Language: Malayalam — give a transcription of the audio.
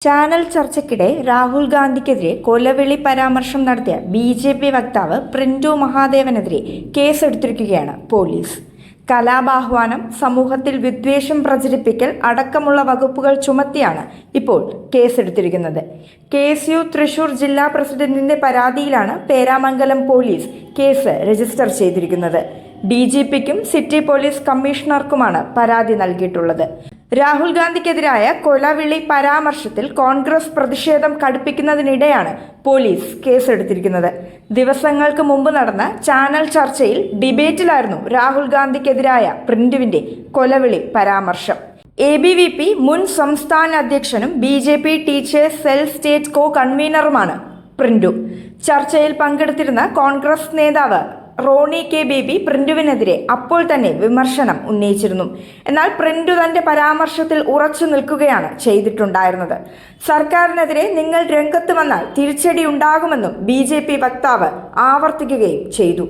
ചാനൽ ചർച്ചയ്ക്കിടെ രാഹുൽ ഗാന്ധിക്കെതിരെ കൊലവിളി പരാമർശം നടത്തിയ ബി.ജെ.പി. വക്താവ് പ്രിന്റു മഹാദേവനെതിരെ കേസെടുത്തിരിക്കുകയാണ് പോലീസ്. കലാപാഹ്വാനം, സമൂഹത്തിൽ വിദ്വേഷം പ്രചരിപ്പിക്കൽ അടക്കമുള്ള വകുപ്പുകൾ ചുമത്തിയാണ് ഇപ്പോൾ കേസെടുത്തിരിക്കുന്നത്. കെ.എസ്.യു. തൃശൂർ ജില്ലാ പ്രസിഡന്റിന്റെ പരാതിയിലാണ് പേരാമംഗലം പോലീസ് കേസ് രജിസ്റ്റർ ചെയ്തിരിക്കുന്നത്. DGPക്കും സിറ്റി പോലീസ് കമ്മീഷണർക്കുമാണ് പരാതി നൽകിയിട്ടുള്ളത്. രാഹുൽ ഗാന്ധിക്കെതിരായ കൊലവിളി പരാമർശത്തിൽ കോൺഗ്രസ് പ്രതിഷേധം കടുപ്പിക്കുന്നതിനിടെയാണ് പോലീസ് കേസെടുത്തിരിക്കുന്നത്. ദിവസങ്ങൾക്ക് മുമ്പ് നടന്ന ചാനൽ ചർച്ചയിൽ ഡിബേറ്റിലായിരുന്നു രാഹുൽ ഗാന്ധിക്കെതിരായ പ്രിന്റുവിന്റെ കൊലവിളി പരാമർശം. ABVP മുൻ സംസ്ഥാന അധ്യക്ഷനും BJP ടീച്ചേഴ്സ് സെൽ സ്റ്റേറ്റ് കോ കൺവീനറുമാണ് പ്രിന്റു. ചർച്ചയിൽ പങ്കെടുത്തിരുന്ന കോൺഗ്രസ് നേതാവ് റോണി കെ ബേബി പ്രിന്റുവിനെതിരെ അപ്പോൾ തന്നെ വിമർശനം ഉന്നയിച്ചിരുന്നു. എന്നാൽ പ്രിന്റു തന്റെ പരാമർശത്തിൽ ഉറച്ചു നിൽക്കുകയാണ് ചെയ്തിട്ടുണ്ടായിരുന്നത്. സർക്കാരിനെതിരെ നിങ്ങൾ രംഗത്ത് വന്നാൽ തിരിച്ചടി ഉണ്ടാകുമെന്നും BJP വക്താവ് ആവർത്തിക്കുകയും ചെയ്തു.